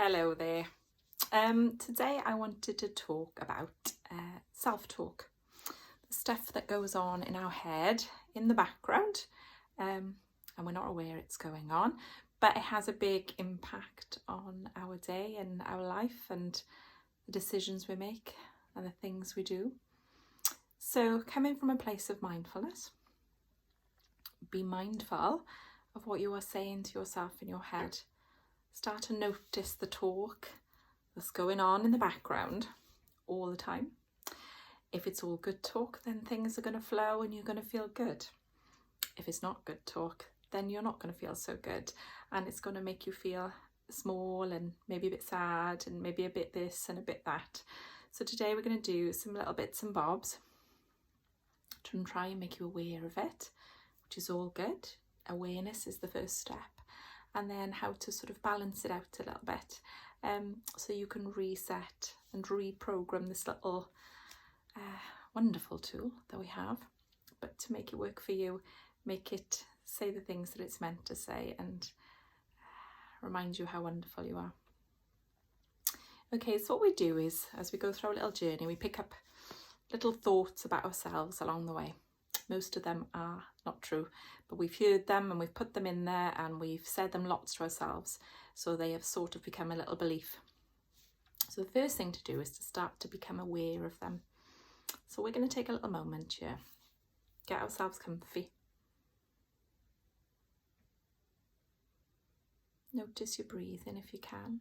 Hello there. Today I wanted to talk about self-talk, the stuff that goes on in our head in the background, and we're not aware it's going on, but it has a big impact on our day and our life and the decisions we make and the things we do. So coming from a place of mindfulness, be mindful of what you are saying to yourself in your head. Start to notice the talk that's going on in the background all the time. If it's all good talk, then things are going to flow and you're going to feel good. If it's not good talk, then you're not going to feel so good, and it's going to make you feel small and maybe a bit sad and maybe a bit this and a bit that. So today we're going to do some little bits and bobs to try and make you aware of it, which is all good. Awareness is the first step. And then how to sort of balance it out a little bit, so you can reset and reprogram this little wonderful tool that we have, but to make it work for you, make it say the things that it's meant to say and remind you how wonderful you are. Okay, so what we do is, as we go through our little journey, we pick up little thoughts about ourselves along the way. Most of them are not true, but we've heard them and we've put them in there and we've said them lots to ourselves, so they have sort of become a little belief. So the first thing to do is to start to become aware of them. So we're going to take a little moment here, get ourselves comfy. Notice your breathing if you can.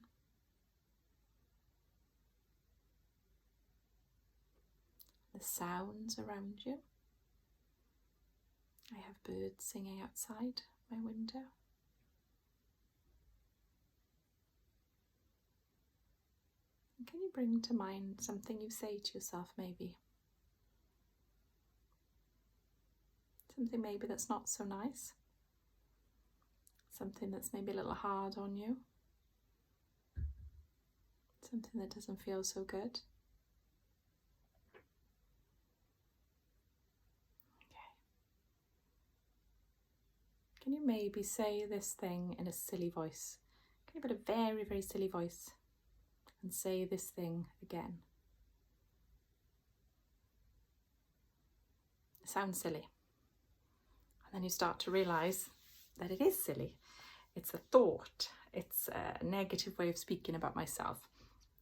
The sounds around you. I have birds singing outside my window. And can you bring to mind something you say to yourself maybe? Something maybe that's not so nice. Something that's maybe a little hard on you. Something that doesn't feel so good. Can you maybe say this thing in a silly voice? Can you put a very, very silly voice and say this thing again? It sounds silly. And then you start to realise that it is silly. It's a thought. It's a negative way of speaking about myself,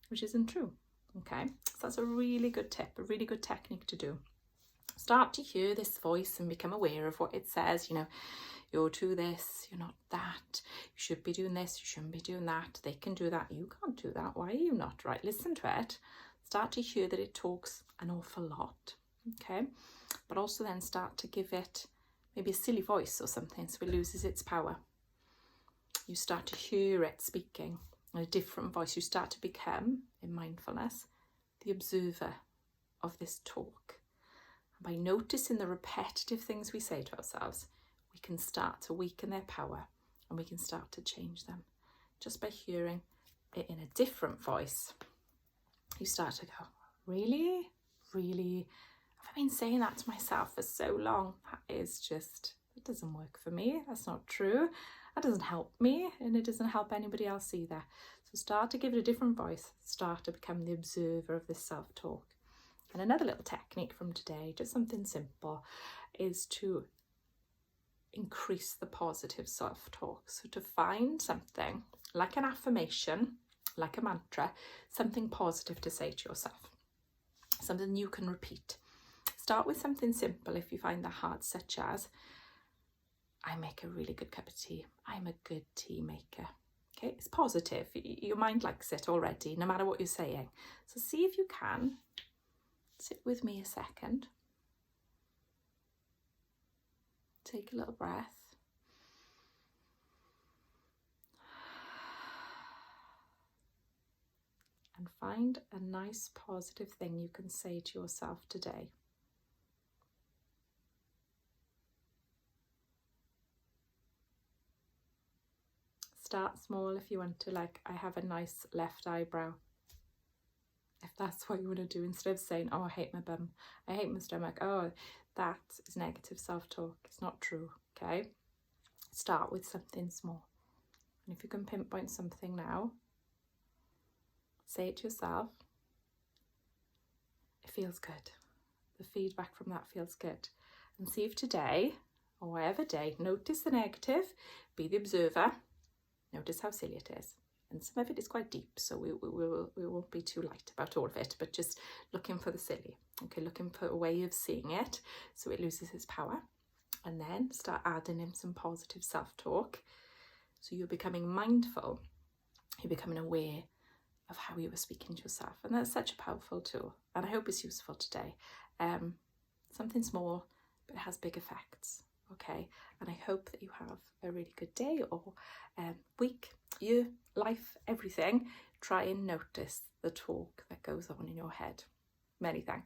which isn't true. Okay, so that's a really good tip, a really good technique to do. Start to hear this voice and become aware of what it says. You know, you're to this, you're not that, you should be doing this, you shouldn't be doing that, they can do that, you can't do that, why are you not? Right, listen to it. Start to hear that it talks an awful lot, okay? But also then start to give it maybe a silly voice or something so it loses its power. You start to hear it speaking in a different voice. You start to become, in mindfulness, the observer of this talk. And by noticing the repetitive things we say to ourselves, we can start to weaken their power and we can start to change them. Just by hearing it in a different voice, you start to go, really? Really? Have I been saying that to myself for so long? It doesn't work for me. That's not true. That doesn't help me, and it doesn't help anybody else either. So start to give it a different voice. Start to become the observer of this self-talk. And another little technique from today, just something simple, is to increase the positive self-talk. So to find something like an affirmation, like a mantra, something positive to say to yourself, something you can repeat. Start with something simple if you find that hard, such as, I make a really good cup of tea. I'm a good tea maker. Okay, it's positive. Your mind likes it already, no matter what you're saying. So see if you can. Sit with me a second. Take a little breath. And find a nice positive thing you can say to yourself today. Start small if you want to, like, I have a nice left eyebrow. If that's what you want to do, instead of saying, oh, I hate my bum, I hate my stomach, oh, that is negative self-talk. It's not true, okay? Start with something small. And if you can pinpoint something now, Say it to yourself. It feels good. The feedback from that feels good. And see if today, or whatever day, notice the negative, be the observer, notice how silly it is. And some of it is quite deep, so we won't be too light about all of it, but just looking for the silly. Okay, looking for a way of seeing it so it loses its power. And then start adding in some positive self-talk. So you're becoming mindful, you're becoming aware of how you were speaking to yourself. And that's such a powerful tool. And I hope it's useful today. Something small, but it has big effects. Okay, and I hope that you have a really good day or week, year, life, everything. Try and notice the talk that goes on in your head. Many thanks.